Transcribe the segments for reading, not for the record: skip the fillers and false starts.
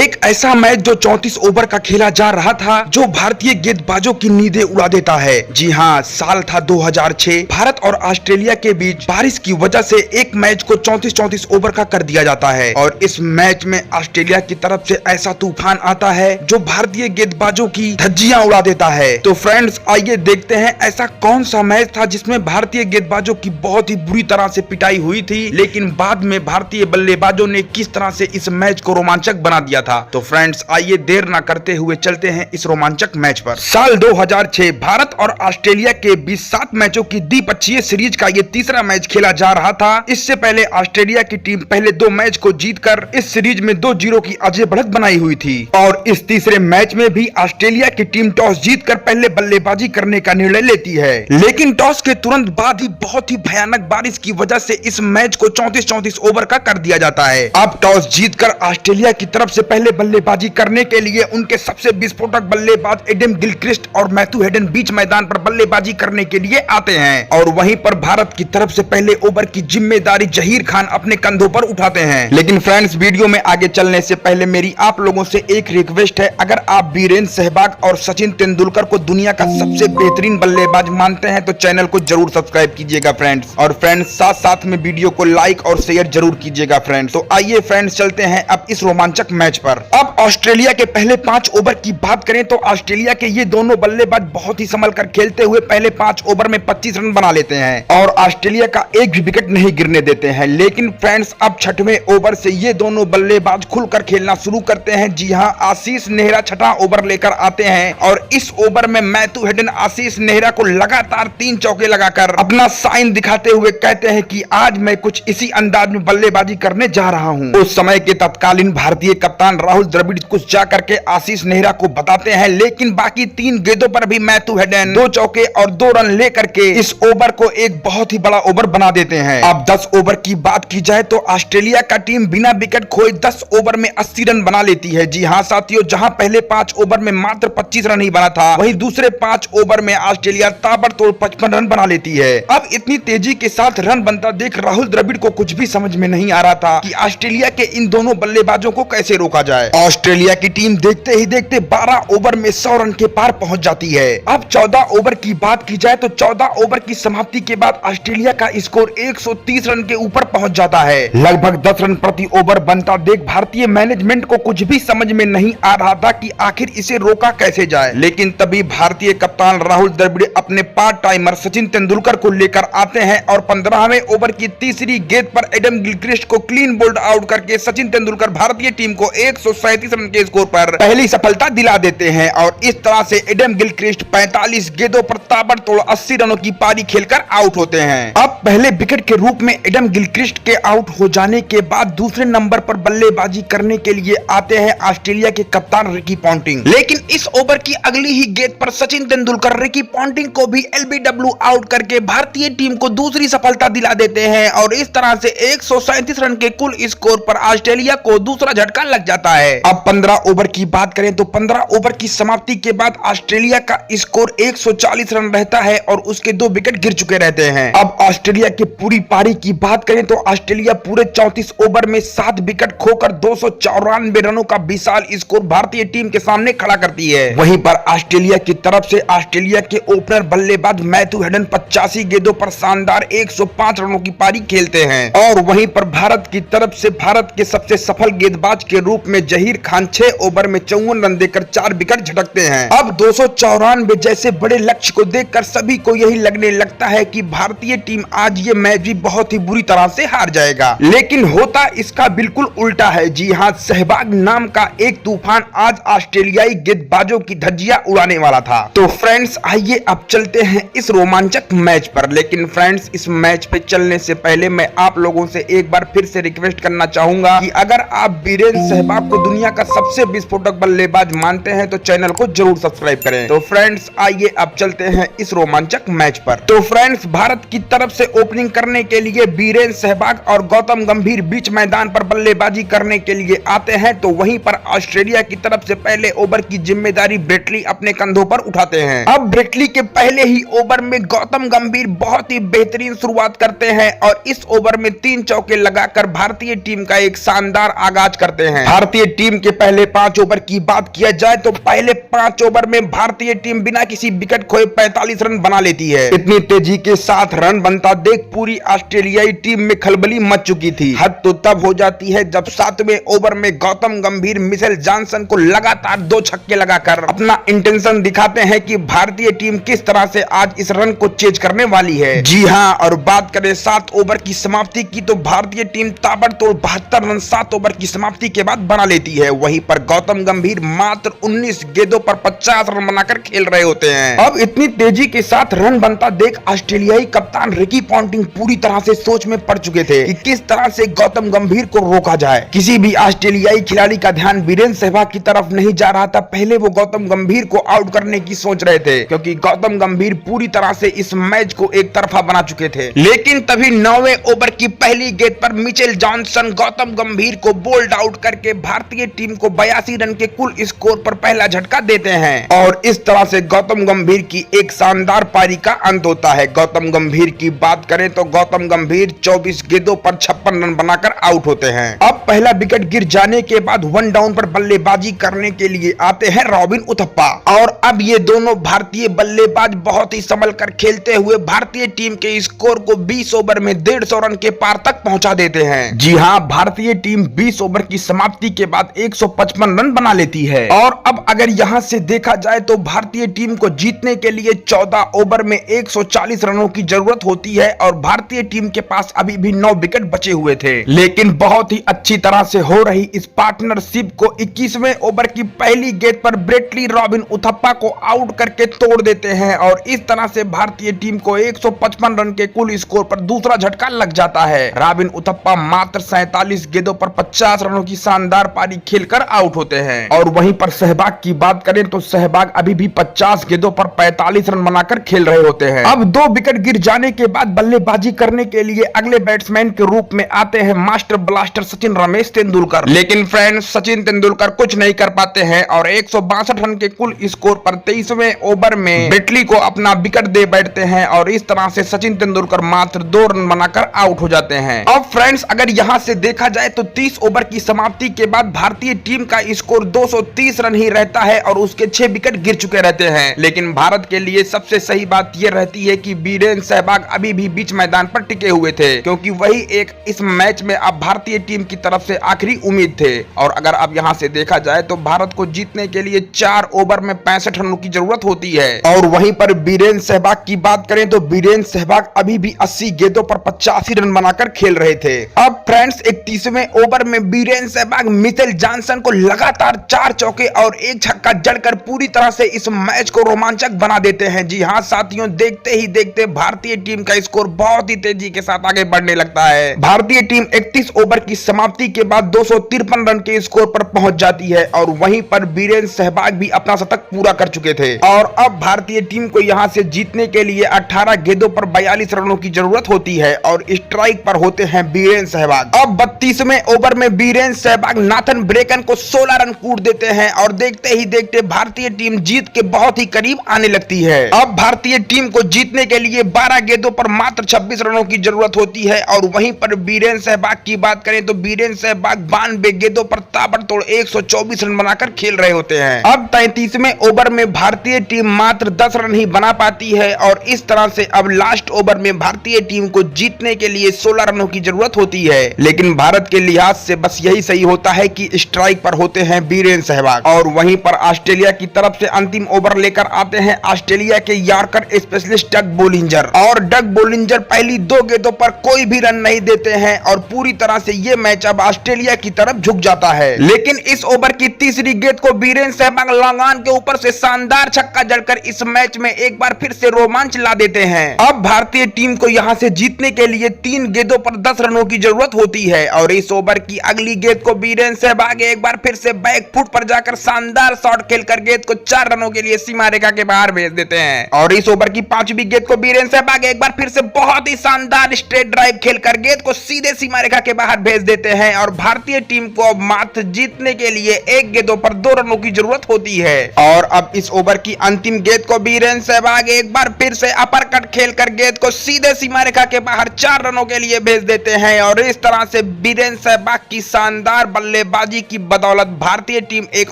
एक ऐसा मैच जो 34 ओवर का खेला जा रहा था, जो भारतीय गेंदबाजों की नींदें उड़ा देता है। जी हाँ, साल था 2006। भारत और ऑस्ट्रेलिया के बीच बारिश की वजह से एक मैच को 34 ओवर का कर दिया जाता है और इस मैच में ऑस्ट्रेलिया की तरफ से ऐसा तूफान आता है जो भारतीय गेंदबाजों की धज्जियां उड़ा देता है। तो फ्रेंड्स, आइए देखते हैं ऐसा कौन सा मैच था जिसमें भारतीय गेंदबाजों की बहुत ही बुरी तरह से पिटाई हुई थी, लेकिन बाद में भारतीय बल्लेबाजों ने किस तरह से इस मैच को रोमांचक बना दिया था। तो फ्रेंड्स, आइए देर ना करते हुए चलते हैं इस रोमांचक मैच पर। साल 2006 भारत और ऑस्ट्रेलिया के बीच 7 मैचों की द्विपक्षीय सीरीज का ये तीसरा मैच खेला जा रहा था। इससे पहले ऑस्ट्रेलिया की टीम पहले 2 मैच को जीतकर इस सीरीज में 2-0 की अजय बढ़त बनाई हुई थी और इस तीसरे मैच में भी ऑस्ट्रेलिया की टीम टॉस जीतकर पहले बल्लेबाजी करने का निर्णय लेती है, लेकिन टॉस के तुरंत बाद ही बहुत ही भयानक बारिश की वजह से इस मैच को 34 ओवर का कर दिया जाता है। अब टॉस जीतकर ऑस्ट्रेलिया की तरफ से पहले बल्लेबाजी करने के लिए उनके सबसे विस्फोटक बल्लेबाज एडम गिलक्रिस्ट और मैथ्यू हेडन बीच मैदान पर बल्लेबाजी करने के लिए आते हैं और वहीं पर भारत की तरफ से पहले ओवर की जिम्मेदारी जहीर खान अपने कंधों पर उठाते हैं। लेकिन फ्रेंड्स, वीडियो में आगे चलने से पहले मेरी आप लोगों से एक रिक्वेस्ट है, अगर आप वीरेंद्र सहवाग और सचिन तेंदुलकर को दुनिया का सबसे बेहतरीन बल्लेबाज मानते हैं तो चैनल को जरूर सब्सक्राइब कीजिएगा फ्रेंड्स, और फ्रेंड्स साथ साथ में वीडियो को लाइक और शेयर जरूर कीजिएगा फ्रेंड्स। तो आइए फ्रेंड्स, चलते हैं अब इस रोमांचक मैच पर। अब ऑस्ट्रेलिया के पहले 5 ओवर की बात करें तो ऑस्ट्रेलिया के ये दोनों बल्लेबाज बहुत ही संभल कर खेलते हुए पहले 5 ओवर में 25 रन बना लेते हैं और ऑस्ट्रेलिया का एक भी विकेट नहीं गिरने देते हैं। लेकिन फ्रेंड्स, अब 6वें ओवर से ये दोनों बल्लेबाज खुलकर खेलना शुरू करते हैं। जी हां, आशीष नेहरा 6वां ओवर लेकर आते हैं और इस ओवर में मैथ्यू हेडन आशीष नेहरा को लगातार 3 चौके लगाकर अपना साइन दिखाते हुए कहते हैं कि आज मैं कुछ इसी अंदाज में बल्लेबाजी करने जा रहा हूं। उस समय के तत्कालीन भारतीय कप्तान राहुल द्रविड़ कुछ जाकर के आशीष नेहरा को बताते हैं, लेकिन बाकी 3 गेंदों पर भी मैथ्यू हेडन 2 चौके और 2 रन लेकर के इस ओवर को एक बहुत ही बड़ा ओवर बना देते हैं। अब 10 ओवर की बात की जाए तो ऑस्ट्रेलिया का टीम बिना विकेट खोए 10 ओवर में 80 रन बना लेती है। जी हां साथियों, जहां पहले 5 ओवर में मात्र 25 रन ही बना था, वहीं दूसरे 5 ओवर में ऑस्ट्रेलिया ताबड़तोड़ 55 रन बना लेती है। अब इतनी तेजी के साथ रन बनता देख राहुल द्रविड़ को कुछ भी समझ में नहीं आ रहा था कि ऑस्ट्रेलिया के इन दोनों बल्लेबाजों को कैसे रोका जाए। ऑस्ट्रेलिया की टीम देखते ही देखते 12 ओवर में 100 रन के पार पहुंच जाती है। अब 14 ओवर की बात की जाए तो 14 ओवर की समाप्ति के बाद ऑस्ट्रेलिया का स्कोर 130 रन के ऊपर पहुंच जाता है। लगभग 10 रन प्रति ओवर बनता देख भारतीय मैनेजमेंट को कुछ भी समझ में नहीं आ रहा था कि आखिर इसे रोका कैसे जाए। लेकिन तभी भारतीय कप्तान राहुल द्रविड़ अपने पार्ट टाइमर सचिन तेंदुलकर को लेकर आते हैं और 15वें ओवर की तीसरी गेंद पर एडम गिलक्रिस्ट को क्लीन बोल्ड आउट करके सचिन तेंदुलकर भारतीय टीम को 137 रन के स्कोर पर पहली सफलता दिला देते हैं और इस तरह से एडम गिलक्रिस्ट 45 गेंदों पर ताबड़तोड़ 80 रनों की पारी खेलकर आउट होते हैं। अब पहले विकेट के रूप में एडम गिलक्रिस्ट के आउट हो जाने के बाद दूसरे नंबर पर बल्लेबाजी करने के लिए आते हैं ऑस्ट्रेलिया के कप्तान रिकी पॉन्टिंग। लेकिन इस ओवर की अगली ही गेंद पर सचिन तेंदुलकर रिकी पॉन्टिंग को भी एलबीडब्ल्यू आउट करके भारतीय टीम को दूसरी सफलता दिला देते हैं और इस तरह से 137 रन के कुल स्कोर पर ऑस्ट्रेलिया को दूसरा झटका लग जाता है। अब 15 ओवर की बात करें तो 15 ओवर की समाप्ति के बाद ऑस्ट्रेलिया का स्कोर 140 रन रहता है और उसके 2 विकेट गिर चुके रहते हैं। अब ऑस्ट्रेलिया की पूरी पारी की बात करें तो ऑस्ट्रेलिया पूरे 34 ओवर में 7 विकेट खोकर 294 रनों का विशाल स्कोर भारतीय टीम के सामने खड़ा करती है। वहीं पर ऑस्ट्रेलिया की तरफ से ऑस्ट्रेलिया के ओपनर बल्लेबाज मैथ्यू हेडन 85 गेंदों पर शानदार 105 रनों की पारी खेलते हैं और वहीं पर भारत की तरफ से भारत के सबसे सफल गेंदबाज के रूप में जहीर खान 6 ओवर में 54 रन देकर 4 विकेट झटकते हैं। अब 294 जैसे बड़े लक्ष्य को देखकर सभी को यही लगने लगता है कि भारतीय टीम आज ये मैच भी बहुत ही बुरी तरह से हार जाएगा, लेकिन होता इसका बिल्कुल उल्टा है। जी हां, सहवाग नाम का एक तूफान आज ऑस्ट्रेलियाई गेंदबाजों की धज्जियां उड़ाने वाला था। तो फ्रेंड्स, आइए अब चलते हैं इस रोमांचक मैच पर। लेकिन फ्रेंड्स, इस मैच पे चलने से पहले मैं आप लोगों से एक बार फिर से रिक्वेस्ट करना चाहूंगा कि अगर आप वीरेंद्र सहवाग को दुनिया का सबसे विस्फोटक बल्लेबाज मानते हैं तो चैनल को जरूर सब्सक्राइब करें। तो फ्रेंड्स, आइए अब चलते हैं इस रोमांचक मैच पर। तो फ्रेंड्स, भारत की तरफ से ओपनिंग करने के लिए वीरेंद्र सहवाग और गौतम गंभीर बीच मैदान पर बल्लेबाजी करने के लिए आते हैं, तो वहीं पर ऑस्ट्रेलिया की तरफ से पहले ओवर की जिम्मेदारी ब्रेट ली अपने कंधों पर उठाते हैं। अब ब्रेट ली के पहले ही ओवर में गौतम गंभीर बहुत ही बेहतरीन शुरुआत करते हैं और इस ओवर में 3 चौके लगाकर भारतीय टीम का एक शानदार आगाज करते हैं। भारत भारतीय टीम के पहले 5 ओवर की बात किया जाए तो पहले 5 ओवर में भारतीय टीम बिना किसी विकेट खोए 45 रन बना लेती है। इतनी तेजी के साथ रन बनता देख पूरी ऑस्ट्रेलियाई टीम में खलबली मच चुकी थी। हद तो तब हो जाती है जब 7वें ओवर में गौतम गंभीर मिचेल जॉनसन को लगातार 2 छक्के लगाकर अपना इंटेंशन दिखाते हैं कि भारतीय टीम किस तरह से आज इस रन को चेज करने वाली है। जी हां, और बात करें 7 ओवर की समाप्ति की तो भारतीय टीम ताबड़तोड़ 72 रन 7 ओवर की समाप्ति के बाद बना लेती है। वहीं पर गौतम गंभीर मात्र 19 गेंदों पर 50 रन बनाकर खेल रहे होते हैं। अब इतनी तेजी के साथ रन बनता देख ऑस्ट्रेलियाई कप्तान रिकी पॉन्टिंग पूरी तरह से सोच में पड़ चुके थे कि किस तरह से गौतम गंभीर को रोका जाए। किसी भी ऑस्ट्रेलियाई खिलाड़ी का ध्यान वीरेंद्र सहवाग की तरफ नहीं जा रहा था। पहले वो गौतम गंभीर को आउट करने की सोच रहे थे क्योंकि गौतम गंभीर पूरी तरह से इस मैच को एक तरफा बना चुके थे। लेकिन तभी 9वें ओवर की पहली गेंद पर मिचेल जॉनसन गौतम गंभीर को बोल्ड आउट करके भारतीय टीम को 82 रन के कुल स्कोर पर पहला झटका देते हैं और इस तरह से गौतम गंभीर की एक शानदार पारी का अंत होता है। गौतम गंभीर की बात करें तो गौतम गंभीर 24 गेंदों पर 56 रन बनाकर आउट होते हैं। अब पहला विकेट गिर जाने के बाद 1 डाउन पर बल्लेबाजी करने के लिए आते हैं रॉबिन उथप्पा और अब ये दोनों भारतीय बल्लेबाज बहुत ही संभल कर खेलते हुए भारतीय टीम के स्कोर को 20 ओवर में 150 रन के पार तक पहुंचा देते हैं। जी हां, भारतीय टीम 20 ओवर की समाप्ति के बाद 155 रन बना लेती है और अब अगर यहां से देखा जाए तो भारतीय टीम को जीतने के लिए 14 ओवर में 140 रनों की जरूरत होती है और भारतीय टीम के पास अभी भी 9 विकेट बचे हुए थे। लेकिन बहुत ही अच्छी तरह से हो रही इस पार्टनरशिप को 21वें ओवर की पहली गेंद पर ब्रेटली रॉबिन उथप्पा को आउट करके तोड़ देते हैं और इस तरह से भारतीय टीम को 155 रन के कुल स्कोर पर दूसरा झटका लग जाता है। रॉबिन उथप्पा मात्र 47 गेंदों पर 50 रनों की शानदार पारी खेलकर आउट होते हैं और वहीं पर सहवाग की बात करें तो सहवाग अभी भी 50 गेंदों पर 45 रन बनाकर खेल रहे होते हैं। अब 2 विकेट गिर जाने के बाद बल्लेबाजी करने के लिए अगले बैट्समैन के रूप में आते हैं मास्टर ब्लास्टर सचिन रमेश तेंदुलकर। लेकिन फ्रेंड्स, सचिन तेंदुलकर कुछ नहीं कर पाते हैं और 162 रन के कुल स्कोर पर 23वें ओवर में ब्रेटली को अपना विकेट दे बैठते हैं और इस तरह से सचिन तेंदुलकर मात्र 2 रन बनाकर आउट हो जाते हैं। अब फ्रेंड्स, अगर यहां से देखा जाए तो 30 ओवर की समाप्ति के बाद भारतीय टीम का स्कोर 230 रन ही रहता है और उसके 6 विकेट गिर चुके रहते हैं। लेकिन भारत के लिए सबसे सही बात यह रहती है कि वीरेंद्र सहवाग अभी भी बीच मैदान पर टिके हुए थे क्योंकि वही एक इस मैच में अब भारतीय टीम की तरफ से आखिरी उम्मीद थे। और अगर अब यहां से देखा जाए तो भारत को जीतने के लिए 4 ओवर में 65 रनों की जरूरत होती है। और वहीं पर वीरेंद्र सहवाग की बात करें तो वीरेंद्र सहवाग अभी भी 80 गेंदों पर 85 रन बनाकर खेल रहे थे। अब फ्रेंड्स, 31वें ओवर में वीरेंद्र सहवाग मिचेल जॉनसन को लगातार 4 चौके और 1 छक्का जड़कर पूरी तरह से इस मैच को रोमांचक बना देते हैं। जी हां साथियों, देखते ही देखते भारतीय टीम का स्कोर बहुत ही तेजी के साथ आगे बढ़ने लगता है। भारतीय टीम 31 ओवर की समाप्ति के बाद 253 रन के स्कोर पर पहुंच जाती है और वहीं पर वीरेंद्र सहवाग भी अपना शतक पूरा कर चुके थे। और अब भारतीय टीम को यहां से जीतने के लिए 18 गेंदों पर 42 रनों की जरूरत होती है और स्ट्राइक पर होते हैं वीरेंद्र सहवाग। अब 32वें ओवर में वीरेंद्र सहवाग नाथन ब्रेकन को 16 रन कूट देते हैं और देखते ही देखते भारतीय टीम जीत के बहुत ही करीब आने लगती है। अब भारतीय टीम को जीतने के लिए 12 गेंदों पर मात्र 26 रनों की जरूरत होती है और वहीं पर वीरेंद्र सहवाग की बात करें तो वीरेंद्र सहवाग 92 गेंदों पर ताबड़तोड़ 124 रन बनाकर खेल रहे होते हैं। अब 33वें ओवर में भारतीय टीम मात्र 10 रन ही बना पाती है और इस तरह से अब लास्ट ओवर में भारतीय टीम को जीतने के लिए 16 रनों की जरूरत होती है। लेकिन भारत के लिहाज से बस यही सही होता है कि स्ट्राइक पर होते हैं वीरेंद्र सहवाग। और वहीं पर ऑस्ट्रेलिया की तरफ से अंतिम ओवर लेकर आते हैं ऑस्ट्रेलिया के यॉर्कर स्पेशलिस्ट डग बोलिंजर और डग बोलिंजर पहली 2 गेंदों पर कोई भी रन नहीं देते हैं और पूरी तरह से ये मैच अब ऑस्ट्रेलिया की तरफ झुक जाता है। लेकिन इस ओवर की तीसरी गेंद को वीरेंद्र सहवाग लॉन्ग के ऊपर से शानदार छक्का जड़कर इस मैच में एक बार फिर से रोमांच ला देते हैं। अब भारतीय टीम को यहां से जीतने के लिए 3 गेंदों पर 10 रनों की जरूरत होती है और इस ओवर की अगली गेंद को वीरेंद्र सहवाग एक बार फिर से बैक फुट पर जाकर शानदार शॉट खेलकर गेंद को 4 रनों के लिए सीमा रेखा के बाहर भेज देते हैं। और इस ओवर की 5वीं गेंद को वीरेंद्र सहवाग एक बार फिर से बहुत ही शानदार स्ट्रेट ड्राइव खेलकर गेंद को सीधे सीमा रेखा के बाहर भेज देते हैं और भारतीय टीम को मात्र जीतने के लिए 1 गेंदों पर 2 रनों की जरूरत होती है। और अब इस ओवर की अंतिम गेंद को वीरेंद्र सहवाग एक बार फिर से अपर कट खेलकर गेंद को सीधे सीमा रेखा के बाहर 4 रनों के लिए भेज देते हैं और इस तरह से वीरेंद्र सहवाग की शानदार बल्ले बल्लेबाजी की बदौलत भारतीय टीम एक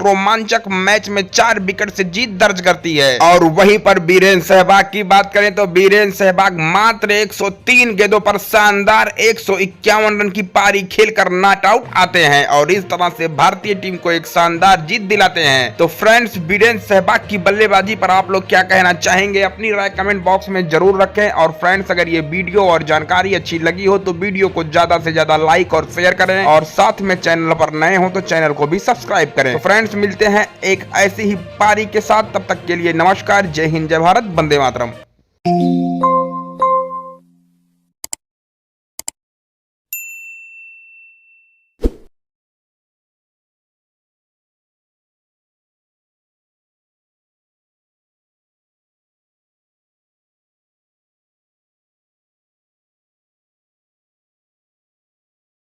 रोमांचक मैच में 4 विकेट से जीत दर्ज करती है। और वहीं पर वीरेंद्र सहवाग की बात करें तो वीरेंद्र सहवाग मात्र 103 गेंदों पर शानदार 151 रन की पारी खेलकर नॉट आउट आते हैं और इस तरह से भारतीय टीम को एक शानदार जीत दिलाते हैं। तो फ्रेंड्स, वीरेंद्र सहवाग की बल्लेबाजी पर आप लोग क्या कहना चाहेंगे? अपनी राय कमेंट बॉक्स में जरूर रखें। और फ्रेंड्स, अगर ये वीडियो और जानकारी अच्छी लगी हो तो वीडियो को ज्यादा से ज्यादा लाइक और शेयर करें और साथ में चैनल पर नए हो तो चैनल को भी सब्सक्राइब करें। तो फ्रेंड्स, मिलते हैं एक ऐसी ही पारी के साथ, तब तक के लिए नमस्कार, जय हिंद, जय भारत, वंदे मातरम।